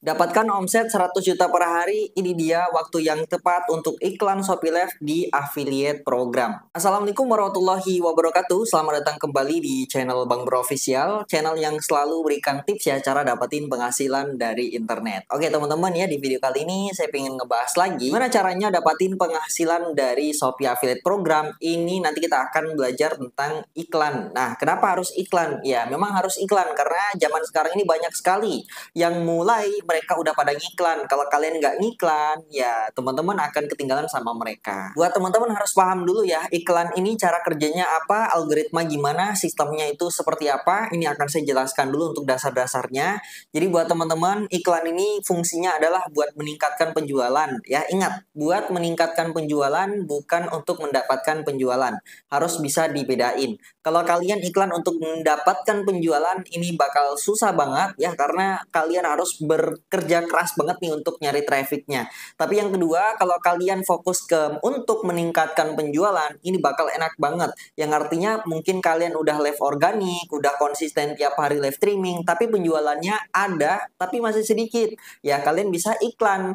Dapatkan omset 100 juta per hari, ini dia waktu yang tepat untuk iklan Shopee Live di affiliate program. Assalamualaikum warahmatullahi wabarakatuh, selamat datang kembali di channel Bang Bro Official, channel yang selalu berikan tips ya cara dapetin penghasilan dari internet. Oke teman-teman ya, di video kali ini saya ingin ngebahas lagi gimana caranya dapatin penghasilan dari Shopee Affiliate Program. Ini nanti kita akan belajar tentang iklan. Nah, kenapa harus iklan? Ya, memang harus iklan karena zaman sekarang ini banyak sekali yang mulai mereka udah pada ngiklan. Kalau kalian nggak ngiklan, ya teman-teman akan ketinggalan sama mereka. Buat teman-teman harus paham dulu ya, iklan ini cara kerjanya apa, algoritma gimana, sistemnya itu seperti apa. Ini akan saya jelaskan dulu untuk dasar-dasarnya. Jadi buat teman-teman, iklan ini fungsinya adalah buat meningkatkan penjualan. Ya, ingat, buat meningkatkan penjualan bukan untuk mendapatkan penjualan. Harus bisa dibedain. Kalau kalian iklan untuk mendapatkan penjualan, ini bakal susah banget ya, karena kalian harus bekerja keras banget nih untuk nyari trafficnya. Tapi yang kedua, kalau kalian fokus ke untuk meningkatkan penjualan, ini bakal enak banget. Yang artinya mungkin kalian udah live organik, udah konsisten tiap hari live streaming, tapi penjualannya ada, tapi masih sedikit. Ya, kalian bisa iklan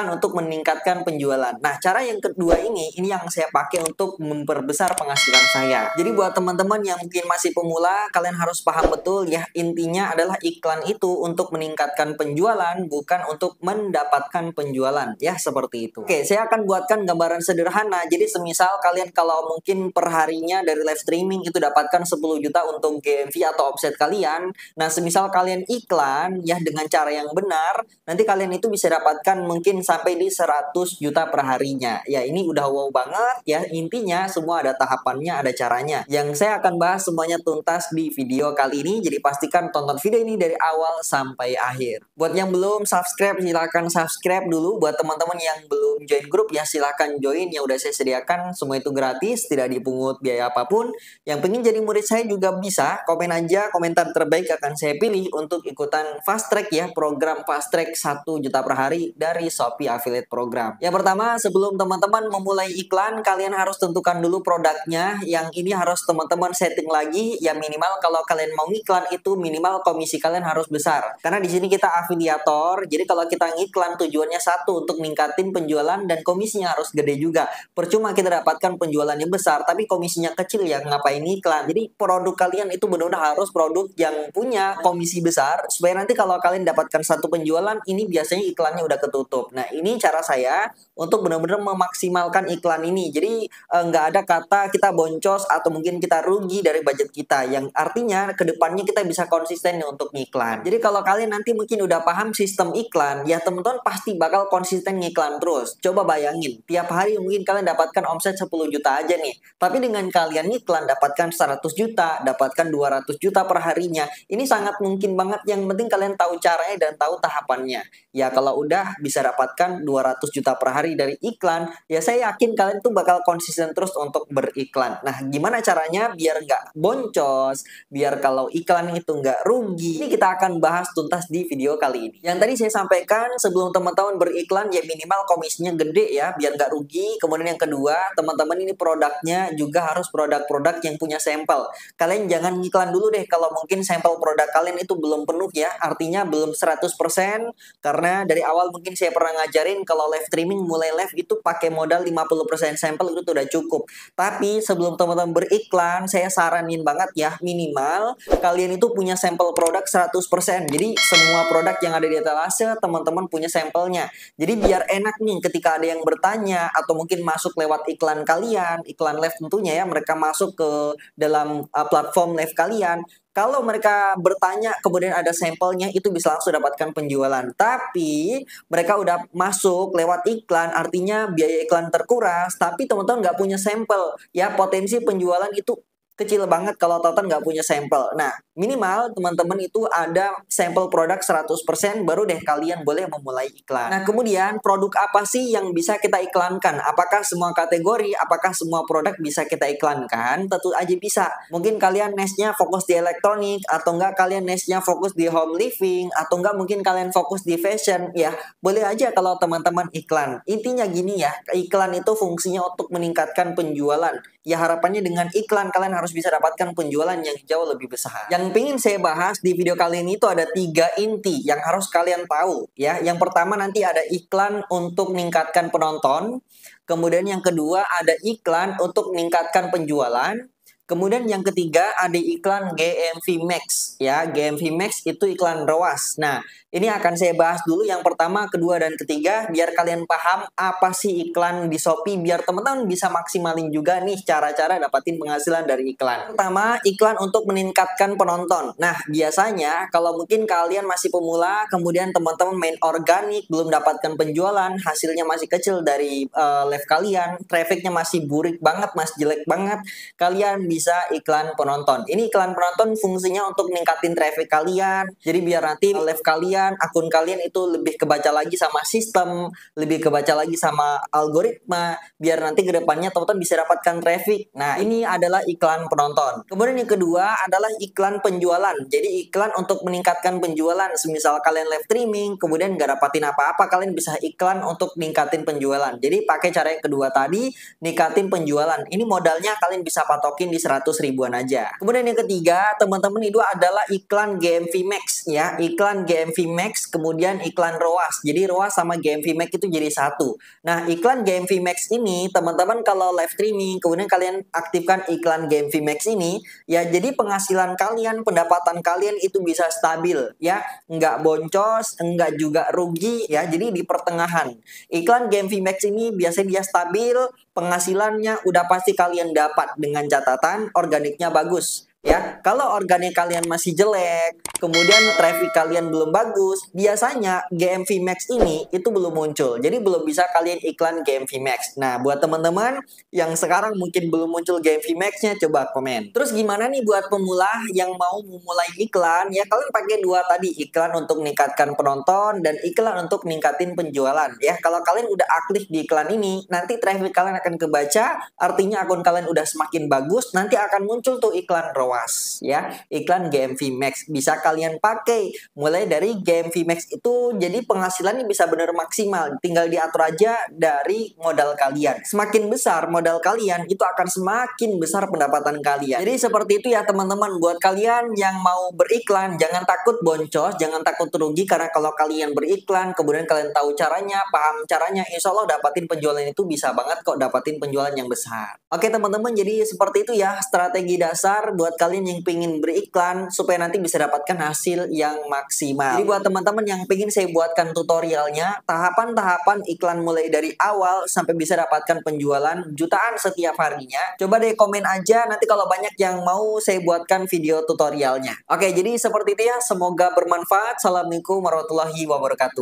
untuk meningkatkan penjualan. Nah, cara yang kedua ini yang saya pakai untuk memperbesar penghasilan saya. Jadi buat teman-teman yang mungkin masih pemula, kalian harus paham betul ya, intinya adalah iklan itu untuk meningkatkan penjualan, bukan untuk mendapatkan penjualan. Ya, seperti itu. Oke, saya akan buatkan gambaran sederhana. Jadi semisal kalian kalau mungkin perharinya dari live streaming itu dapatkan 10 juta untuk GMV atau offset kalian. Nah, semisal kalian iklan ya dengan cara yang benar, nanti kalian itu bisa dapatkan mungkin sampai di 100 juta per harinya. Ya, ini udah wow banget ya. Intinya semua ada tahapannya, ada caranya. Yang saya akan bahas semuanya tuntas di video kali ini. Jadi pastikan tonton video ini dari awal sampai akhir. Buat yang belum subscribe, silahkan subscribe dulu. Buat teman-teman yang belum join grup, ya silahkan join. Yang udah saya sediakan, semua itu gratis, tidak dipungut biaya apapun. Yang pengen jadi murid saya juga bisa, komen aja, komentar terbaik akan saya pilih untuk ikutan fast track ya, program fast track 1 juta per hari dari Shopee Affiliate Program. Yang pertama, sebelum teman-teman memulai iklan, kalian harus tentukan dulu produknya. Yang ini harus teman-teman setting lagi, ya minimal kalau kalian mau iklan itu minimal komisi kalian harus besar. Karena di sini kita afiliator, jadi kalau kita ngiklan tujuannya satu, untuk ningkatin penjualan dan komisinya harus gede juga. Percuma kita dapatkan penjualan yang besar tapi komisinya kecil, ya ngapain iklan. Jadi produk kalian itu benar-benar harus produk yang punya komisi besar, supaya nanti kalau kalian dapatkan satu penjualan, ini biasanya iklannya udah ketutup. Nah, ini cara saya untuk benar-benar memaksimalkan iklan ini. Jadi nggak ada kata kita boncos atau mungkin kita rugi dari budget kita, yang artinya kedepannya kita bisa konsisten nih untuk ngiklan. Jadi kalau kalian nanti mungkin udah paham sistem iklan, ya teman-teman pasti bakal konsisten ngiklan terus. Coba bayangin, tiap hari mungkin kalian dapatkan omset 10 juta aja nih, tapi dengan kalian ngiklan dapatkan 100 juta, dapatkan 200 juta per harinya, ini sangat mungkin banget. Yang penting kalian tahu caranya dan tahu tahapannya. Ya kalau udah bisa dapatkan 200 juta per hari dari iklan, ya saya yakin kalian tuh bakal konsisten terus untuk beriklan. Nah, gimana caranya biar nggak boncos, biar kalau iklan itu nggak rugi? Ini kita akan bahas tuntas di video kali ini. Yang tadi saya sampaikan, sebelum teman-teman beriklan ya minimal komisinya gede ya, biar nggak rugi. Kemudian yang kedua, teman-teman ini produknya juga harus produk-produk yang punya sampel. Kalian jangan ngiklan dulu deh kalau mungkin sampel produk kalian itu belum penuh ya, artinya belum 100%, karena dari awal mungkin saya pernah ngajarin kalau live streaming mulai live itu pakai modal 50% sampel itu udah cukup. Tapi sebelum teman-teman beriklan, saya saranin banget ya, minimal kalian itu punya sampel produk 100%. Jadi semua produk yang ada di etalase teman-teman punya sampelnya. Jadi biar enak nih ketika ada yang bertanya atau mungkin masuk lewat iklan kalian, iklan live tentunya ya, mereka masuk ke dalam platform live kalian. Kalau mereka bertanya kemudian ada sampelnya, itu bisa langsung dapatkan penjualan. Tapi mereka udah masuk lewat iklan, artinya biaya iklan terkuras, tapi teman-teman nggak punya sampel. Ya, potensi penjualan itu kecil banget kalau teman-teman nggak punya sampel. Nah, minimal teman-teman itu ada sampel produk 100%, baru deh kalian boleh memulai iklan. Nah, kemudian produk apa sih yang bisa kita iklankan? Apakah semua kategori, apakah semua produk bisa kita iklankan? Tentu aja bisa. Mungkin kalian niche-nya fokus di elektronik, atau enggak kalian niche-nya fokus di home living, atau enggak mungkin kalian fokus di fashion. Ya, boleh aja kalau teman-teman iklan. Intinya gini ya, iklan itu fungsinya untuk meningkatkan penjualan. Ya, harapannya dengan iklan kalian harus bisa dapatkan penjualan yang jauh lebih besar. Yang Yang pengen saya bahas di video kali ini itu ada 3 inti yang harus kalian tahu ya. Yang pertama nanti ada iklan untuk meningkatkan penonton. Kemudian yang kedua ada iklan untuk meningkatkan penjualan. Kemudian yang ketiga ada iklan GMV Max ya. GMV Max itu iklan ROAS. Nah, ini akan saya bahas dulu yang pertama, kedua, dan ketiga biar kalian paham apa sih iklan di Shopee, biar teman-teman bisa maksimalin juga nih cara-cara dapatin penghasilan dari iklan. Pertama, iklan untuk meningkatkan penonton. Nah, biasanya kalau mungkin kalian masih pemula, kemudian teman-teman main organik, belum dapatkan penjualan, hasilnya masih kecil dari live kalian, trafficnya masih burik banget, masih jelek banget, kalian bisa iklan penonton. Ini iklan penonton fungsinya untuk meningkatin traffic kalian. Jadi biar nanti live kalian, akun kalian itu lebih kebaca lagi sama sistem, lebih kebaca lagi sama algoritma, biar nanti kedepannya teman-teman bisa dapatkan traffic. Nah, ini adalah iklan penonton. Kemudian yang kedua adalah iklan penjualan. Jadi iklan untuk meningkatkan penjualan. Semisal kalian live streaming, kemudian nggak dapatin apa-apa, kalian bisa iklan untuk ningkatin penjualan. Jadi pakai cara yang kedua tadi, ningkatin penjualan. Ini modalnya kalian bisa patokin di 100 ribuan aja. Kemudian yang ketiga, teman-teman, itu adalah iklan GMV Max ya. Iklan GMV Max, kemudian iklan ROAS. Jadi ROAS sama GMV Max itu jadi satu. Nah, iklan GMV Max ini, teman-teman kalau live streaming, kemudian kalian aktifkan iklan GMV Max ini, ya jadi penghasilan kalian, pendapatan kalian itu bisa stabil ya. Nggak boncos, nggak juga rugi ya. Jadi di pertengahan. Iklan GMV Max ini biasanya dia stabil, penghasilannya udah pasti kalian dapat dengan catatan organiknya bagus. Ya, kalau organik kalian masih jelek, kemudian traffic kalian belum bagus, biasanya GMV Max ini itu belum muncul. Jadi belum bisa kalian iklan GMV Max. Nah, buat teman-teman yang sekarang mungkin belum muncul GMV Max-nya, coba komen. Terus gimana nih buat pemula yang mau memulai iklan? Ya, kalian pakai dua tadi, iklan untuk meningkatkan penonton dan iklan untuk meningkatin penjualan. Ya, kalau kalian udah aktif di iklan ini, nanti traffic kalian akan kebaca, artinya akun kalian udah semakin bagus, nanti akan muncul tuh iklan ROAS ya, iklan GMV Max bisa kalian pakai. Mulai dari GMV Max itu jadi penghasilannya bisa benar maksimal, tinggal diatur aja dari modal kalian. Semakin besar modal kalian, itu akan semakin besar pendapatan kalian. Jadi seperti itu ya teman-teman. Buat kalian yang mau beriklan, jangan takut boncos, jangan takut rugi, karena kalau kalian beriklan kemudian kalian tahu caranya, paham caranya, insya Allah dapatin penjualan itu bisa banget kok dapatin penjualan yang besar. Oke teman-teman, jadi seperti itu ya strategi dasar buat kalian yang pengen beriklan supaya nanti bisa dapatkan hasil yang maksimal. Jadi buat teman-teman yang pengen saya buatkan tutorialnya, tahapan-tahapan iklan mulai dari awal sampai bisa dapatkan penjualan jutaan setiap harinya, coba deh komen aja, nanti kalau banyak yang mau saya buatkan video tutorialnya. Oke, jadi seperti itu ya, semoga bermanfaat. Assalamualaikum warahmatullahi wabarakatuh.